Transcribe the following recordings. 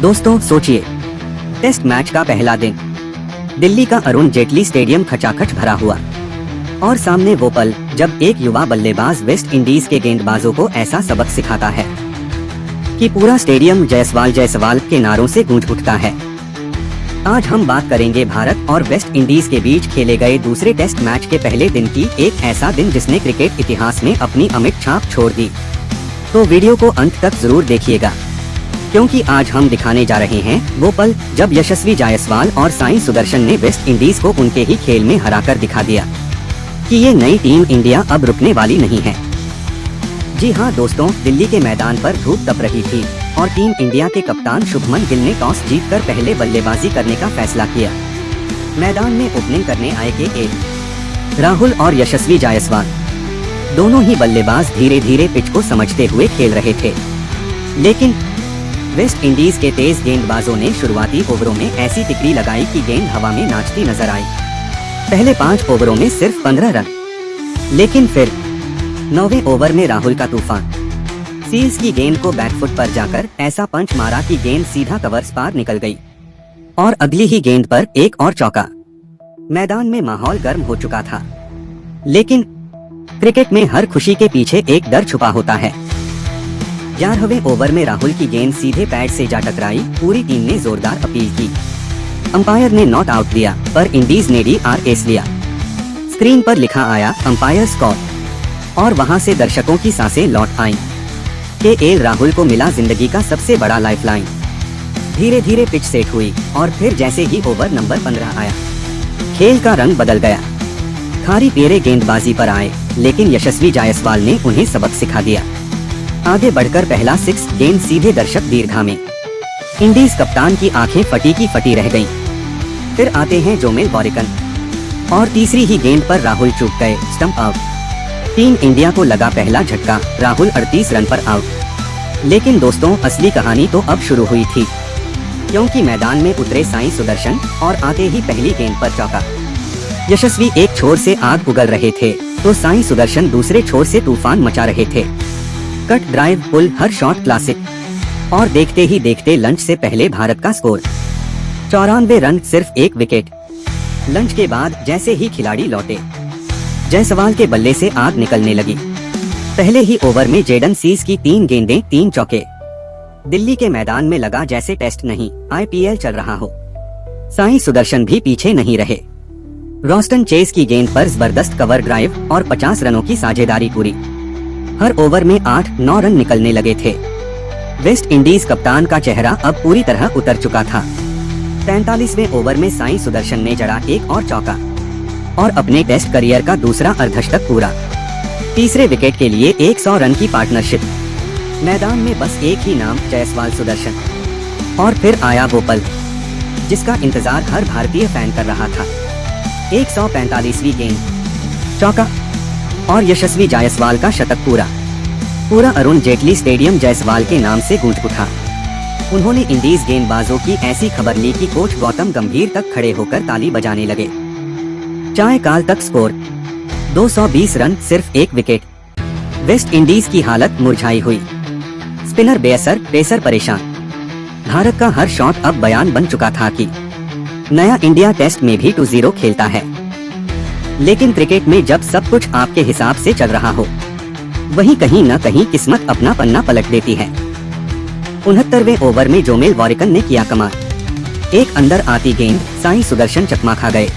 दोस्तों सोचिए, test match का पहला दिन, दिल्ली का अरुण जेटली स्टेडियम खचाखच भरा हुआ और सामने वो पल जब एक युवा बल्लेबाज वेस्ट इंडीज के गेंदबाजों को ऐसा सबक सिखाता है कि पूरा स्टेडियम जायसवाल जायसवाल के नारों से गूंज उठता है। आज हम बात करेंगे भारत और वेस्ट इंडीज के बीच खेले गए दूसरे टेस्ट मैच के पहले दिन की, एक ऐसा दिन जिसने क्रिकेट इतिहास में अपनी अमिट छाप छोड़ दी। तो वीडियो को अंत तक जरूर देखिएगा, क्योंकि आज हम दिखाने जा रहे हैं वो पल जब यशस्वी जायसवाल और साई सुदर्शन ने वेस्ट इंडीज को उनके ही खेल में हराकर दिखा दिया कि ये नई टीम इंडिया अब रुकने वाली नहीं है। जी हाँ दोस्तों, दिल्ली के मैदान पर धूप तप रही थी और टीम इंडिया के कप्तान शुभमन गिल ने टॉस जीतकर पहले बल्लेबाजी करने का फैसला किया। मैदान में ओपनिंग करने आए के राहुल और यशस्वी जायसवाल दोनों ही बल्लेबाज धीरे धीरे पिच को समझते हुए खेल रहे थे, लेकिन वेस्ट इंडीज के तेज गेंदबाजों ने शुरुआती ओवरों में ऐसी तिकड़ी लगाई कि गेंद हवा में नाचती नजर आई। पहले 5 ओवरों में सिर्फ 15 रन, लेकिन फिर 9वें ओवर में राहुल का तूफान, सील्स की गेंद को बैकफुट पर जाकर ऐसा पंच मारा कि गेंद सीधा कवर्स पार निकल गई और अगली ही गेंद पर एक और चौका। मैदान में माहौल गर्म हो चुका था, लेकिन क्रिकेट में हर खुशी के पीछे एक डर छुपा होता है। 11वें ओवर में राहुल की गेंद सीधे पैड से जा टकराई। पूरी टीम ने जोरदार अपील की, अंपायर ने नॉट आउट दिया, पर इंडीज ने DRS लिया। स्क्रीन पर लिखा आया अंपायर स्कोर और वहां से दर्शकों की सांसें लौट आईं। KL राहुल को मिला जिंदगी का सबसे बड़ा लाइफलाइन। धीरे धीरे पिच सेट हुई और फिर जैसे ही ओवर नंबर 15 आया, खेल का रंग बदल गया। खारी पेरे गेंदबाजी पर आए, लेकिन यशस्वी जायसवाल ने उन्हें सबक सिखा दिया। आगे बढ़कर पहला 6 गेंद सीधे दर्शक दीर्घा में। इंडीज कप्तान की आंखें फटी की फटी रह गईं। फिर आते हैं जोमेल वॉरिकन और तीसरी ही गेंद पर राहुल चूक गए, स्टंप आउट। टीम इंडिया को लगा पहला झटका, राहुल 38 रन पर आउट। लेकिन दोस्तों, असली कहानी तो अब शुरू हुई थी, क्योंकि मैदान में उतरे साई सुदर्शन और आते ही पहली गेंद पर चौका। यशस्वी एक छोर से आग उगल रहे थे तो साई सुदर्शन दूसरे छोर से तूफान मचा रहे थे। कट, ड्राइव, पुल, हर शॉट क्लासिक। और देखते ही देखते लंच से पहले भारत का स्कोर 94 रन, सिर्फ 1 विकेट। लंच के बाद जैसे ही खिलाड़ी लौटे, जायसवाल के बल्ले से आग निकलने लगी। पहले ही ओवर में जेडन सीस की 3 गेंदें, 3 चौके। दिल्ली के मैदान में लगा जैसे टेस्ट नहीं, IPL चल रहा हो। साई सुदर्शन भी पीछे नहीं रहे। रॉस्टन चेस की गेंद पर जबरदस्त कवर ड्राइव और 50 रनों की साझेदारी पूरी। हर ओवर में 8-9 रन निकलने लगे थे। वेस्ट इंडीज कप्तान का चेहरा अब पूरी तरह उतर चुका था। 43वें ओवर में साई सुदर्शन ने जड़ा एक और चौका और अपने टेस्ट करियर का दूसरा अर्धशतक पूरा। तीसरे विकेट के लिए 100 रन की पार्टनरशिप। मैदान में बस एक ही नाम, जायसवाल सुदर्शन। और फिर आया वो पल जिसका इंतजार हर भारतीय फैन कर रहा था। 145वीं गेंद, चौका और यशस्वी जायसवाल का शतक पूरा। पूरा अरुण जेटली स्टेडियम जायसवाल के नाम से गूंज उठा। उन्होंने इंडीज गेंदबाजों की ऐसी खबर ली कि कोच गौतम गंभीर तक खड़े होकर ताली बजाने लगे। चाय काल तक स्कोर 220 रन, सिर्फ 1 विकेट। वेस्ट इंडीज की हालत मुरझाई हुई। स्पिनर बेअसर, पेसर परेशान। भारत का हर शॉट अब बयान बन चुका था कि नया इंडिया टेस्ट में भी 2-0 खेलता है। लेकिन क्रिकेट में जब सब कुछ आपके हिसाब से चल रहा हो, वहीं कहीं न कहीं किस्मत अपना पन्ना पलट देती है। 69वें ओवर में जोमेल वॉरिकन ने किया कमाल। एक अंदर आती गेंद, साई सुदर्शन चकमा खा गए।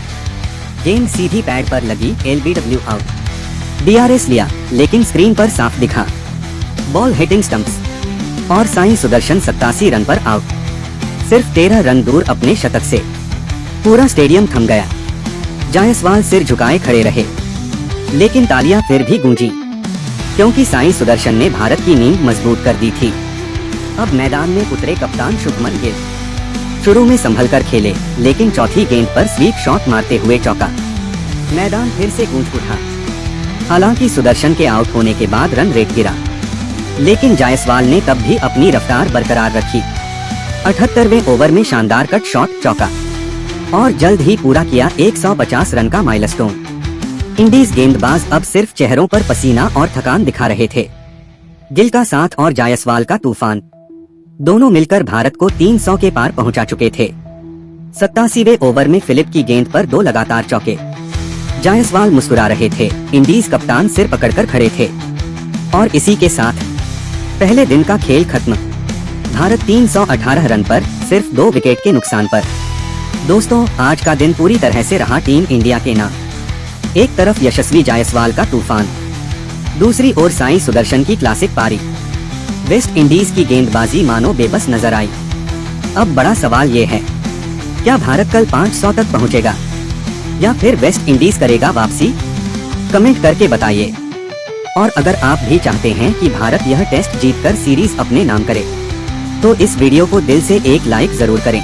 गेंद सीधी पैड पर लगी, LBW आउट। DRS लिया, लेकिन स्क्रीन पर साफ दिखा बॉल हिटिंग स्टंप्स और साई सुदर्शन 87 रन पर आउट। सिर्फ 13 रन दूर अपने शतक से। पूरा स्टेडियम थम गया। जायसवाल सिर झुकाए खड़े रहे, लेकिन तालियां फिर भी गूंजी, क्योंकि साई सुदर्शन ने भारत की नींव मजबूत कर दी थी। अब मैदान में उतरे कप्तान शुभमन गिल। शुरू में संभल कर खेले, लेकिन चौथी गेंद पर स्वीप शॉट मारते हुए चौका। मैदान फिर से गूंज उठा। हालांकि सुदर्शन के आउट होने के बाद रन रेट गिरा, लेकिन जायसवाल ने तब भी अपनी रफ्तार बरकरार रखी। 78वें ओवर में शानदार कट शॉट, चौका और जल्द ही पूरा किया 150 रन का माइलस्टोन। इंडीज गेंदबाज अब सिर्फ चेहरों पर पसीना और थकान दिखा रहे थे। गिल का साथ और जायसवाल का तूफान। दोनों मिलकर भारत को 300 के पार पहुंचा चुके थे। 87वें ओवर में फिलिप की गेंद पर 2 लगातार चौके। जायसवाल मुस्कुरा रहे थे, इंडीज कप्तान सिर पकड़कर खड़े थे। और इसी के साथ पहले दिन का खेल खत्म। भारत 318 रन पर सिर्फ 2 विकेट के नुकसान पर। दोस्तों, आज का दिन पूरी तरह से रहा टीम इंडिया के नाम। एक तरफ यशस्वी जायसवाल का तूफान, दूसरी ओर साई सुदर्शन की क्लासिक पारी। वेस्ट इंडीज की गेंदबाजी मानो बेबस नजर आई। अब बड़ा सवाल ये है, क्या भारत कल 500 तक पहुंचेगा या फिर वेस्ट इंडीज करेगा वापसी? कमेंट करके बताइए। और अगर आप भी चाहते हैं कि भारत यह टेस्ट जीतकर सीरीज अपने नाम करे, तो इस वीडियो को दिल से एक लाइक जरूर करें।